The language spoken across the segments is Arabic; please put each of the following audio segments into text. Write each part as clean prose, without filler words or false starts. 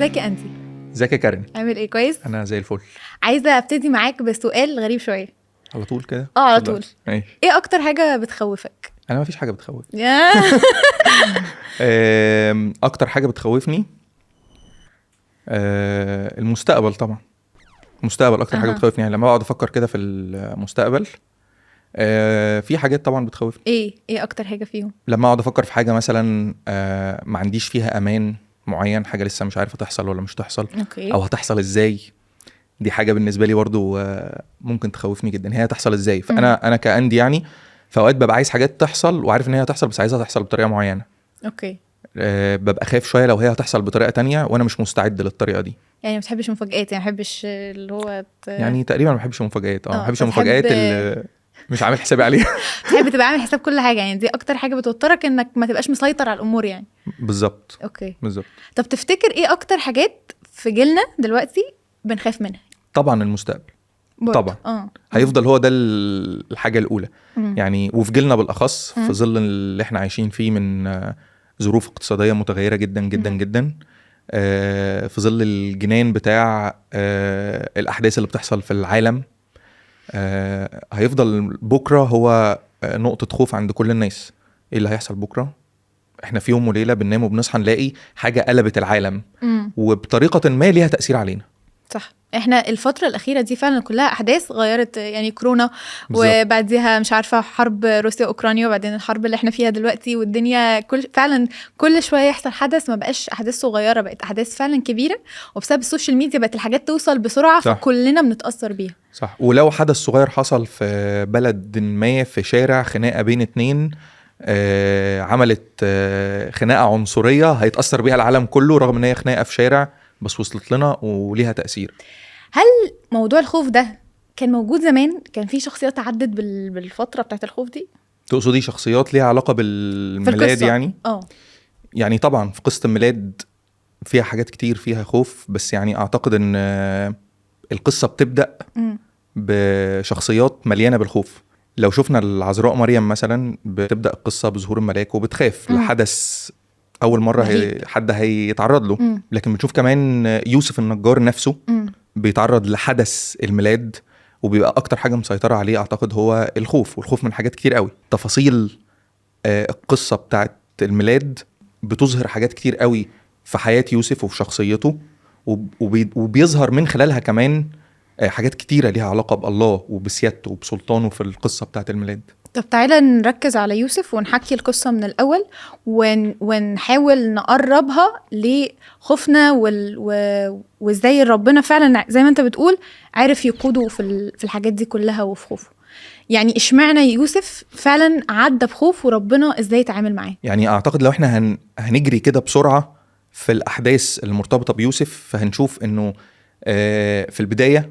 ازيك يا انتي؟ ازيك يا كارين؟ عامل ايه؟ كويس. انا زي الفل. عايزه ابتدي معاك بسؤال غريب شويه. على طول كده؟ على اتفضل. طول. ماشي. ايه اكتر حاجه بتخوفك؟ انا ما فيش حاجه بتخوف. يا اكتر حاجه بتخوفني المستقبل طبعا. المستقبل اكتر حاجه بتخوفني، يعني لما اقعد افكر كده في المستقبل في حاجات طبعا بتخوفني. ايه اكتر حاجه فيهم؟ لما اقعد افكر في حاجه مثلا ما عنديش فيها امان معين، حاجه لسه مش عارفه تحصل ولا مش تحصل، اوكي. او هتحصل ازاي. دي حاجه بالنسبه لي برضو ممكن تخوفني جدا، هي هتحصل ازاي. فانا كأندي يعني في اوقات ببقى عايز حاجات تحصل وعارف ان هي هتحصل، بس عايزها تحصل بطريقه معينه. اوكي. ببقى خايف شويه لو هي هتحصل بطريقه تانية وانا مش مستعد للطريقه دي. يعني ما بتحبش مفاجآت؟ يعني ما بحبش اللي هو يعني تقريبا ما بحبش المفاجآت. ما بحبش بتحب- المفاجآت اللي مش عامل حسابي عليها. تحب تبقى عامل حساب كل حاجه، يعني دي اكتر حاجه بتوترك، انك ما تبقاش مسيطر على الامور يعني. بالظبط. اوكي. بالظبط. طب تفتكر ايه اكتر حاجات في جيلنا دلوقتي بنخاف منها؟ طبعا المستقبل. برضه. طبعا. هيفضل هو ده الحاجه الاولى. مم. يعني وفي جيلنا بالاخص في ظل اللي احنا عايشين فيه من ظروف اقتصاديه متغيره جدا جدا جدا، في ظل الجنان بتاع الاحداث اللي بتحصل في العالم. هيفضل بكره هو نقطه خوف عند كل الناس. ايه اللي هيحصل بكره؟ احنا في يوم وليله بننام وبنصحى نلاقي حاجه قلبت العالم، وبطريقه ما ليها تاثير علينا. صح. احنا الفترة الأخيرة دي فعلا كلها أحداث غيرت، يعني كورونا بالظبط. وبعديها مش عارفة حرب روسيا أوكرانيا، وبعدين الحرب اللي احنا فيها دلوقتي، والدنيا فعلا كل شوية يحصل حدث، ما بقاش أحداث صغيرة، بقت أحداث فعلا كبيرة، وبسبب السوشيال ميديا بقت الحاجات توصل بسرعة. صح. فكلنا بنتأثر بيها. صح. ولو حدث صغير حصل في بلد ما، في شارع خناقة بين اتنين عملت خناقة عنصرية، هيتأثر بيها العالم كله، رغم ان هي خناقة في شارع بس وصلت لنا وليها تأثير. هل موضوع الخوف ده كان موجود زمان؟ كان في شخصيات عدت بالفترة بتاعت الخوف دي؟ تقصدي شخصيات ليها علاقة في بالميلاد القصة. يعني؟ يعني طبعا في قصة الميلاد فيها حاجات كتير فيها خوف، بس يعني اعتقد ان القصة بتبدأ بشخصيات مليانة بالخوف. لو شفنا العذراء مريم مثلا، بتبدأ القصة بظهور الملاك وبتخاف لحدث أول مرة حد هيتعرض له. لكن بنشوف كمان يوسف النجار نفسه بيتعرض لحدث الميلاد، وبيبقى أكتر حاجة مسيطرة عليه أعتقد هو الخوف، والخوف من حاجات كتير قوي. تفاصيل القصة بتاعت الميلاد بتظهر حاجات كتير قوي في حياة يوسف وفي شخصيته، وبيظهر من خلالها كمان حاجات كتيرة ليها علاقة بالله وبسيادته وبسلطانه في القصة بتاعت الميلاد. طب تعالى نركز على يوسف ونحكي القصة من الأول، ونحاول نقربها لخوفنا وازاي ربنا فعلا زي ما انت بتقول عارف يقوده في الحاجات دي كلها وفي خوفه. يعني اشمعنى يوسف فعلا عدى بخوف، وربنا ازاي يتعامل معاه؟ يعني اعتقد لو احنا هنجري كده بسرعة في الأحداث المرتبطة بيوسف، فهنشوف انه في البداية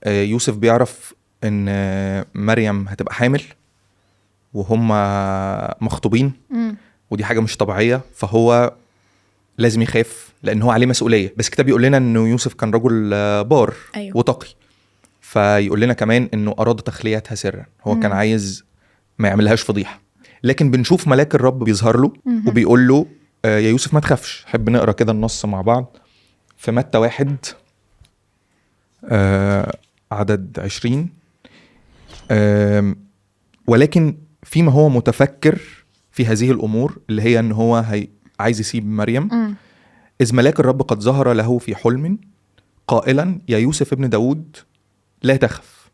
يوسف بيعرف ان مريم هتبقى حامل وهم مخطوبين، ودي حاجة مش طبيعية، فهو لازم يخاف لأن هو عليه مسؤولية. بس الكتاب يقول لنا أنه يوسف كان رجل بار. أيوه. وتقي. فيقول لنا كمان أنه أراد تخليتها سرا، هو كان عايز ما يعملهاش فضيحة. لكن بنشوف ملاك الرب بيظهر له وبيقول له يا يوسف ما تخافش. حب نقرأ كده النص مع بعض في متى 1 عدد 20. ولكن فيما هو متفكر في هذه الأمور، اللي هي أن هو عايز يسيب مريم، إذ ملاك الرب قد ظهر له في حلم قائلا يا يوسف ابن داود لا تخف.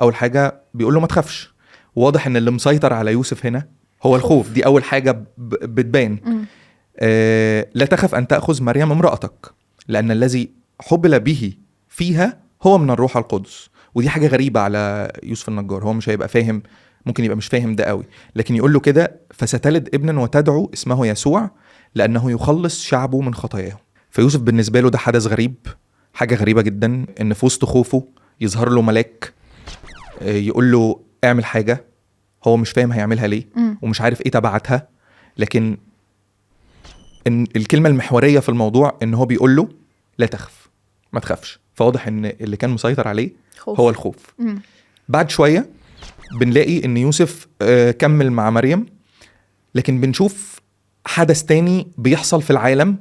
أول حاجة بيقول له ما تخافش. واضح أن اللي مسيطر على يوسف هنا هو الخوف. دي أول حاجة بتبان. لا تخف أن تأخذ مريم امرأتك، لأن الذي حبل به فيها هو من الروح القدس. ودي حاجة غريبة على يوسف النجار، هو مش هيبقى فاهم، ممكن يبقى مش فاهم ده قوي، لكن يقول له كده فستلد ابنا وتدعو اسمه يسوع لأنه يخلص شعبه من خطاياهم. فيوسف بالنسبة له ده حدث غريب، حاجة غريبة جدا ان في وسط خوفه يظهر له ملاك يقول له اعمل حاجة هو مش فاهم هيعملها ليه ومش عارف ايه تبعتها. لكن إن الكلمة المحورية في الموضوع ان هو بيقول له لا تخف، ما تخافش. فواضح ان اللي كان مسيطر عليه خوف. هو الخوف. بعد شوية بنلاقي ان يوسف كمل مع مريم، لكن بنشوف حدث تاني بيحصل في العالم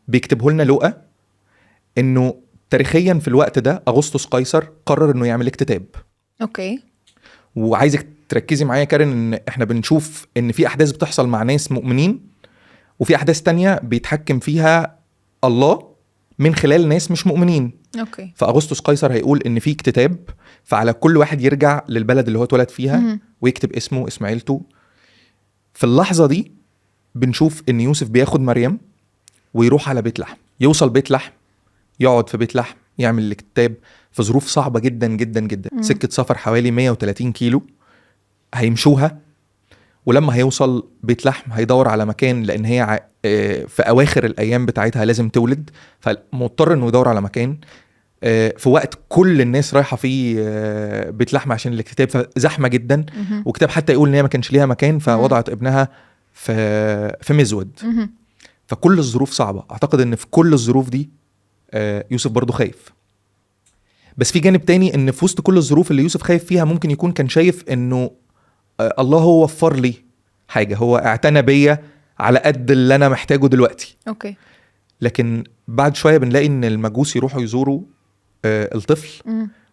بيكتبه لنا لوقا. انه تاريخيا في الوقت ده اغسطس قيصر قرر انه يعمل اكتتاب. اوكي. وعايزك تركزي معايا كارن ان احنا بنشوف ان في احداث بتحصل مع ناس مؤمنين، وفي احداث تانية بيتحكم فيها الله من خلال ناس مش مؤمنين. اوكي. فاغسطس قيصر هيقول ان في اكتتاب، فعلى كل واحد يرجع للبلد اللي هو اتولد فيها ويكتب اسمه اسم عيلته. في اللحظة دي بنشوف ان يوسف بياخد مريم ويروح على بيت لحم، يوصل بيت لحم، يقعد في بيت لحم، يعمل الاكتتاب في ظروف صعبة جدا جدا جدا. سكة سفر حوالي 130 كيلو هيمشوها. ولما هيوصل بيت لحم هيدور على مكان، لان هي في اواخر الايام بتاعتها لازم تولد، فمضطر انه يدور على مكان في وقت كل الناس رايحه فيه بيت لحم عشان الاكتتاب، فزحمه جدا. وكتاب حتى يقول ان هي ما كانش ليها مكان، فوضعت ابنها في مزود. فكل الظروف صعبه. اعتقد ان في كل الظروف دي يوسف برضو خايف. بس في جانب تاني، ان في وسط كل الظروف اللي يوسف خايف فيها ممكن يكون كان شايف انه الله هو وفر لي حاجه، هو اعتنى بيا على قد اللي انا محتاجه دلوقتي. اوكي. لكن بعد شويه بنلاقي ان المجوس يروحوا يزوروا الطفل،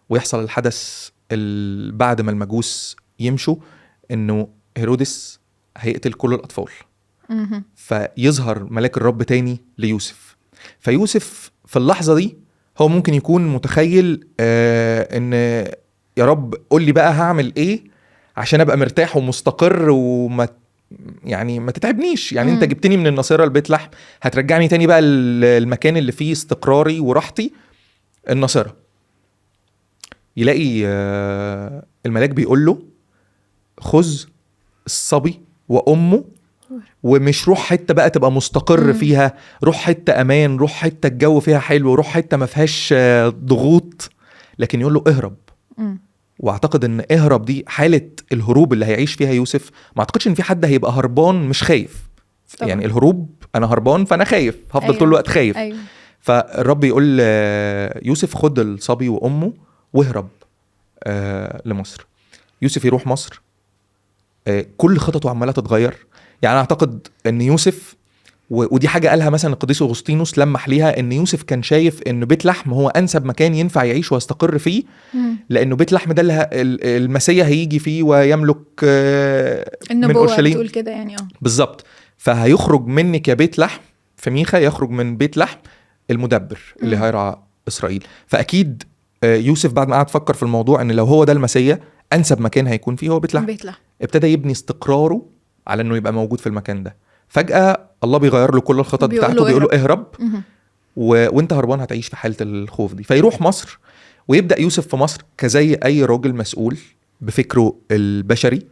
ويحصل الحدث بعد ما المجوس يمشوا، انه هيرودس هيقتل كل الاطفال. فيظهر ملاك الرب تاني ليوسف. فيوسف في اللحظه دي هو ممكن يكون متخيل ان يا رب قول لي بقى هعمل ايه عشان ابقى مرتاح ومستقر وما يعني ما تتعبنيش. يعني انت جبتني من الناصرة لبيت لحم، هترجعني تاني بقى المكان اللي فيه استقراري وراحتي، الناصرة. يلاقي الملاك بيقول له خذ الصبي وأمه، ومش روح حتة بقى تبقى مستقر فيها، روح حتة أمان، روح حتة الجو فيها حلو، روح حتة ما فيهاش ضغوط، لكن يقول له اهرب. واعتقد ان اهرب دي حالة الهروب اللي هيعيش فيها يوسف. ما اعتقدش ان في حد هيبقى هربان مش خايف طبعا. يعني الهروب انا هربان فانا خايف، هفضل أيوة. طول الوقت خايف. أيوة. فالرب يقول يوسف خد الصبي وامه واهرب لمصر. يوسف يروح مصر، كل خططه عمالة تتغير. يعني اعتقد ان يوسف، ودي حاجة قالها مثلا القديس أغسطينوس لمح ليها، ان يوسف كان شايف انه بيت لحم هو انسب مكان ينفع يعيش ويستقر فيه، لانه بيت لحم ده اللي المسيح هيجي فيه ويملك من اورشليم. بتقول كده يعني بالظبط. فهيخرج منك يا بيت لحم، في ميخا يخرج من بيت لحم المدبر اللي هيرعى اسرائيل. فاكيد يوسف بعد ما قعد فكر في الموضوع، ان لو هو ده المسيح انسب مكان هيكون فيه هو بيت لحم. ابتدى يبني استقراره على انه يبقى موجود في المكان ده. فجأة الله بيغير له كل الخطط بتاعته، بيقول له اهرب وانت هربان هتعيش في حالة الخوف دي. فيروح مصر، ويبدأ يوسف في مصر كزي اي راجل مسؤول بفكره البشري،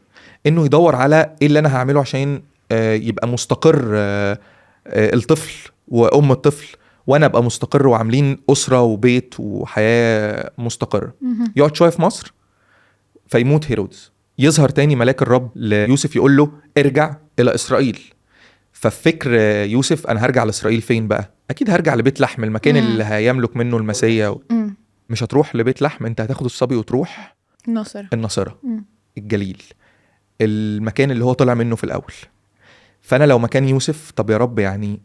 انه يدور على ايه اللي انا هعمله عشان يبقى مستقر الطفل وام الطفل، وانا ابقى مستقر وعاملين اسرة وبيت وحياة مستقرة. يقعد شوية في مصر فيموت هيرودس. يظهر تاني ملاك الرب ليوسف يقول له ارجع الى اسرائيل. ففكر يوسف انا هرجع لاسرائيل فين بقى؟ اكيد هرجع لبيت لحم، المكان اللي هيملك منه المسيح. مش هتروح لبيت لحم، انت هتاخد الصبي وتروح الناصرة الجليل، المكان اللي هو طلع منه في الاول. فانا لو مكان يوسف، طب يا رب يعني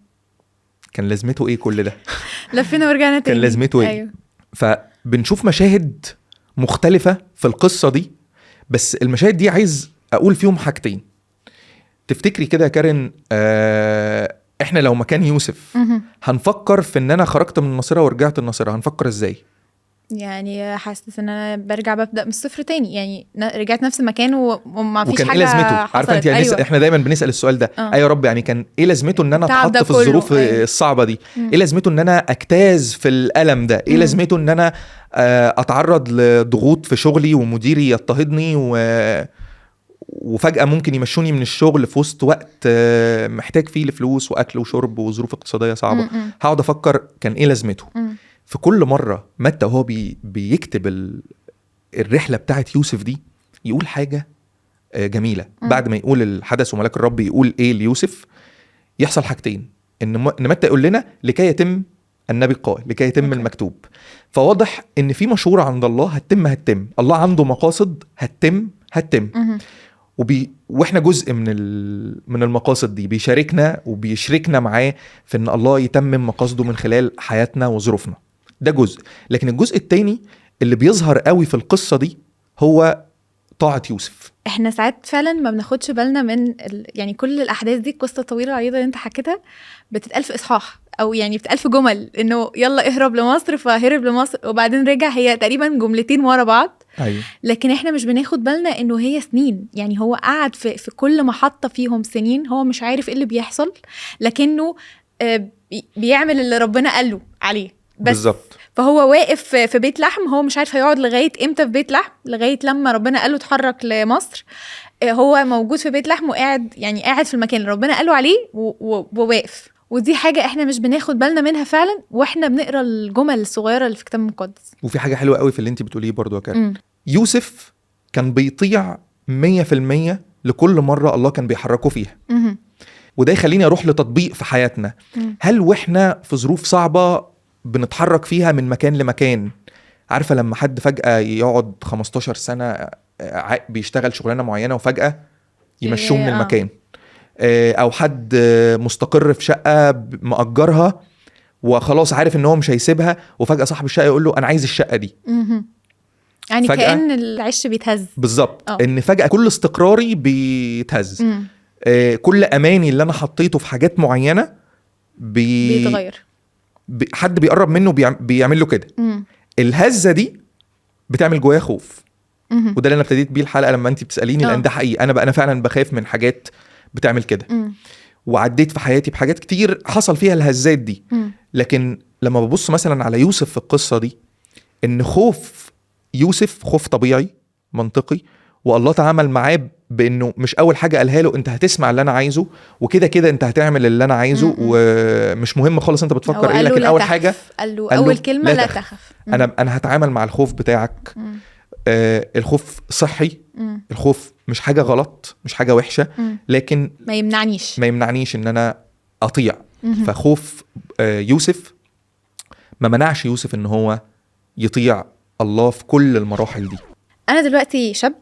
كان لازمته ايه كل ده؟ لفينا ورجعنا تاني، كان لازمته ايه؟ أيوه. فبنشوف مشاهد مختلفة في القصة دي، بس المشاهد دي عايز اقول فيهم حاجتين. تفتكري كده يا كارن احنا لو مكان يوسف هنفكر في ان انا خرجت من الناصرة ورجعت الناصرة، هنفكر ازاي؟ يعني حاسس ان انا برجع ببدأ من الصفر تاني، يعني رجعت نفس المكان وما فيش حاجة إيه لازمته؟ عارفة انت أيوة. احنا دايما بنسأل السؤال ده. ايوه يا رب، يعني كان ايه لازمته ان انا اتحط في الظروف الصعبة دي؟ ايه لازمته ان انا اجتاز في الألم ده؟ ايه لازمته ان انا اتعرض لضغوط في شغلي ومديري يضطهدني وفجأة ممكن يمشوني من الشغل في وسط وقت محتاج فيه لفلوس وأكل وشرب وظروف اقتصادية صعبة. هقعد أفكر كان إيه لازمته. في كل مرة متى وهو بيكتب الرحلة بتاعت يوسف دي يقول حاجة جميلة. بعد ما يقول الحدث وملاك الرب يقول إيه ليوسف، يحصل حاجتين. إن متى يقول لنا لكي يتم النبي قال، لكي يتم المكتوب. فواضح إن في مشورة عند الله هتتم. الله عنده مقاصد هتتم. واحنا جزء من المقاصد دي، بيشاركنا وبيشركنا معاه في ان الله يتمم مقاصده من خلال حياتنا وظروفنا. ده جزء. لكن الجزء التاني اللي بيظهر قوي في القصة دي هو طاعة يوسف. احنا ساعات فعلا ما بناخدش بالنا من يعني كل الاحداث دي، القصه الطويله العريضه اللي انت حكيتها بتتقال في اصحاح، او يعني بتتقال في جمل، انه يلا اهرب لمصر، فهرب لمصر وبعدين رجع. هي تقريبا جملتين ورا بعض. أيوة. لكن احنا مش بناخد بالنا انه هي سنين. يعني هو قعد في كل محطه فيهم سنين، هو مش عارف ايه اللي بيحصل، لكنه بيعمل اللي ربنا قاله عليه بس. بالظبط. فهو واقف في بيت لحم، هو مش عارف هيقعد لغايه امتى في بيت لحم، لغايه لما ربنا قاله اتحرك لمصر. هو موجود في بيت لحم وقاعد، يعني قاعد في المكان اللي ربنا قاله عليه وواقف. ودي حاجه احنا مش بناخد بالنا منها فعلا واحنا بنقرا الجمل الصغيره اللي في الكتاب المقدس. وفي حاجه حلوه قوي في اللي انت بتقوليه برضو يا كارم. يوسف كان بيطيع 100% لكل مره الله كان بيحركه فيها. وده يخليني اروح لتطبيق في حياتنا. هل واحنا في ظروف صعبه بنتحرك فيها من مكان لمكان؟ عارفه لما حد فجاه يقعد 15 سنه بيشتغل شغلانه معينه وفجاه يمشوه من المكان، او حد مستقر في شقه مأجرها وخلاص عارف ان هو مش هيسيبها، وفجاه صاحب الشقه يقول له انا عايز الشقه دي. يعني كأن العش بيتهز. بالظبط. ان فجاه كل استقراري بيتهز. كل اماني اللي انا حطيته في حاجات معينه بيتغير. حد بيقرب منه بيعمل له كده. الهزه دي بتعمل جوايا خوف. وده اللي انا ابتديت بيه الحلقه لما انت بتساليني، لان ده حقيقي. انا فعلا بخاف من حاجات بتعمل كده. وعديت في حياتي بحاجات كتير حصل فيها الهزات دي. لكن لما ببص مثلا على يوسف في القصه دي، ان خوف يوسف خوف طبيعي منطقي، والله تعامل معاه بانه مش اول حاجه قالها له انت هتسمع اللي انا عايزه، وكده كده انت هتعمل اللي انا عايزه، ومش مهم خالص انت بتفكر ايه. لكن اول حاجه قال له اول كلمه لا تخف. انا هتعامل مع الخوف بتاعك. الخوف صحي. الخوف مش حاجه غلط، مش حاجه وحشه، لكن ما يمنعنيش ان انا اطيع. فخوف يوسف ما منعش يوسف ان هو يطيع الله في كل المراحل دي. انا دلوقتي شاب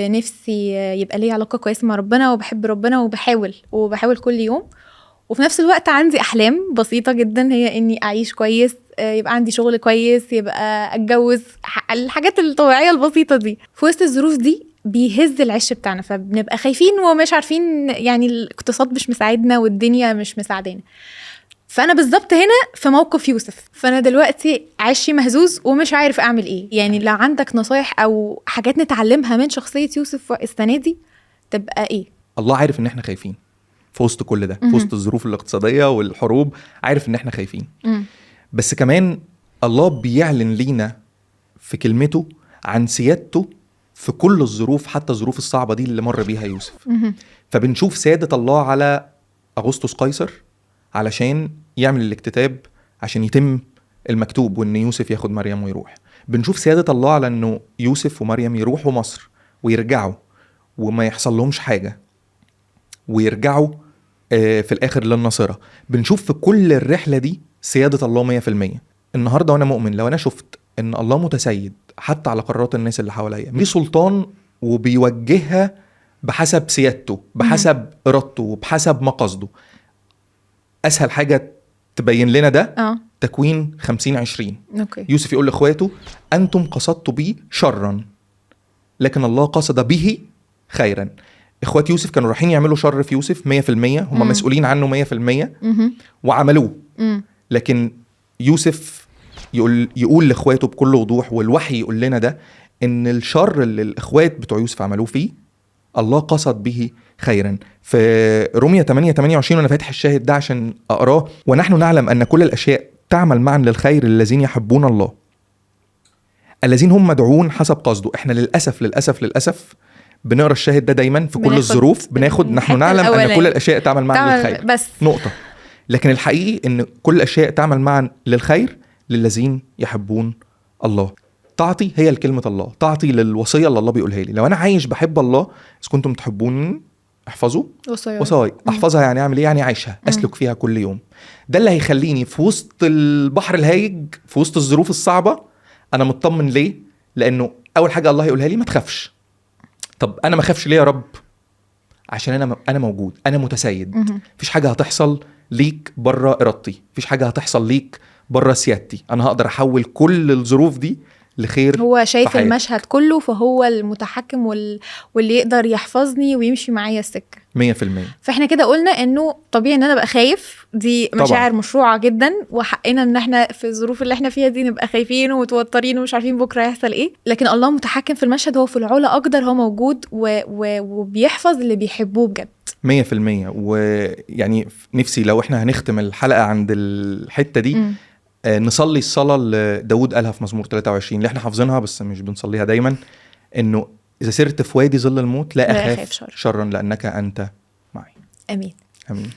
نفسي يبقى لي علاقه كويسه مع ربنا، وبحب ربنا وبحاول كل يوم، وفي نفس الوقت عندي احلام بسيطه جدا، هي اني اعيش كويس، يبقى عندي شغل كويس، يبقى اتجوز، الحاجات الطبيعيه البسيطه دي. في وسط الظروف دي بيهز العش بتاعنا، فبنبقى خايفين ومش عارفين، يعني الاقتصاد مش مساعدنا والدنيا مش مساعدانا. فانا بالظبط هنا في موقف يوسف، فانا دلوقتي عشي مهزوز ومش عارف اعمل ايه. يعني لو عندك نصايح او حاجات نتعلمها من شخصيه يوسف السنه دي تبقى ايه؟ الله عارف ان احنا خايفين في وسط كل ده، في وسط الظروف الاقتصاديه والحروب، عارف ان احنا خايفين. بس كمان الله بيعلن لينا في كلمته عن سيادته في كل الظروف، حتى الظروف الصعبه دي اللي مر بيها يوسف. فبنشوف سياده الله على أغسطس قيصر علشان يعمل الاكتتاب، عشان يتم المكتوب وان يوسف ياخد مريم ويروح. بنشوف سيادة الله على انه يوسف ومريم يروحوا مصر ويرجعوا وما يحصل لهمش حاجة، ويرجعوا في الاخر للناصرة. بنشوف في كل الرحلة دي سيادة الله 100%. النهاردة وانا مؤمن لو انا شفت ان الله متسيد حتى على قرارات الناس اللي حواليا، ليه سلطان وبيوجهها بحسب سيادته، بحسب ارادته، وبحسب مقصده. اسهل حاجه تبين لنا ده تكوين 50-20. يوسف يقول لاخواته انتم قصدتوا بي شرا لكن الله قصد به خيرا. اخوات يوسف كانوا رايحين يعملوا شر في يوسف 100%، هم مسؤولين عنه 100% وعملوه. لكن يوسف يقول لاخواته بكل وضوح، والوحي يقول لنا ده، ان الشر اللي الاخوات بتوع يوسف عملوه فيه الله قصد به خيرا. في رومية 8:28 وانا فاتح الشاهد ده عشان اقراه: ونحن نعلم ان كل الاشياء تعمل معا للخير الذين يحبون الله الذين هم مدعوون حسب قصده. احنا للاسف بنقرا الشاهد ده دايما في كل الظروف، بناخد نحن نعلم ان كل الاشياء تعمل معا للخير بس نقطة. لكن الحقيقي ان كل الاشياء تعمل معا للخير للذين يحبون الله. طاعتي هي الكلمة الله، طاعتي للوصية اللي الله بيقولها لي. لو أنا عايش بحب الله، إذا كنتم تحبون احفظوا وصايا. أحفظها يعني أعمل إيه؟ يعني عايشها، أسلك فيها كل يوم. ده اللي هيخليني في وسط البحر الهايج، في وسط الظروف الصعبة، أنا مطمن. ليه؟ لأنه أول حاجة الله يقولها لي ما تخافش. طب أنا ما خافش ليه يا رب؟ عشان أنا موجود، أنا متسيد. مفيش حاجة هتحصل ليك بره إرادتي، مفيش حاجة هتحصل ليك بره سيادتي، انا هقدر احول كل الظروف دي لخير. هو شايف في حياتي. المشهد كله، فهو المتحكم واللي يقدر يحفظني ويمشي معايا السكة 100%. فاحنا كده قلنا انه طبيعي ان انا ابقى خايف، دي مشاعر مشروعة جدا، وحقنا ان احنا في الظروف اللي احنا فيها دي نبقى خايفين ومتوترين ومش عارفين بكرة هيحصل ايه. لكن الله متحكم في المشهد، هو في العلا اقدر، هو موجود وبيحفظ اللي بيحبوه بجد 100%. ويعني نفسي لو احنا هنختم الحلقة عند الحتة دي نصلي الصلاة اللي داود قالها في مزمور 23 اللي احنا حافظينها بس مش بنصليها دايما، انه إذا سرت في وادي ظل الموت لا أخاف شرا لأنك أنت معي. امين. امين.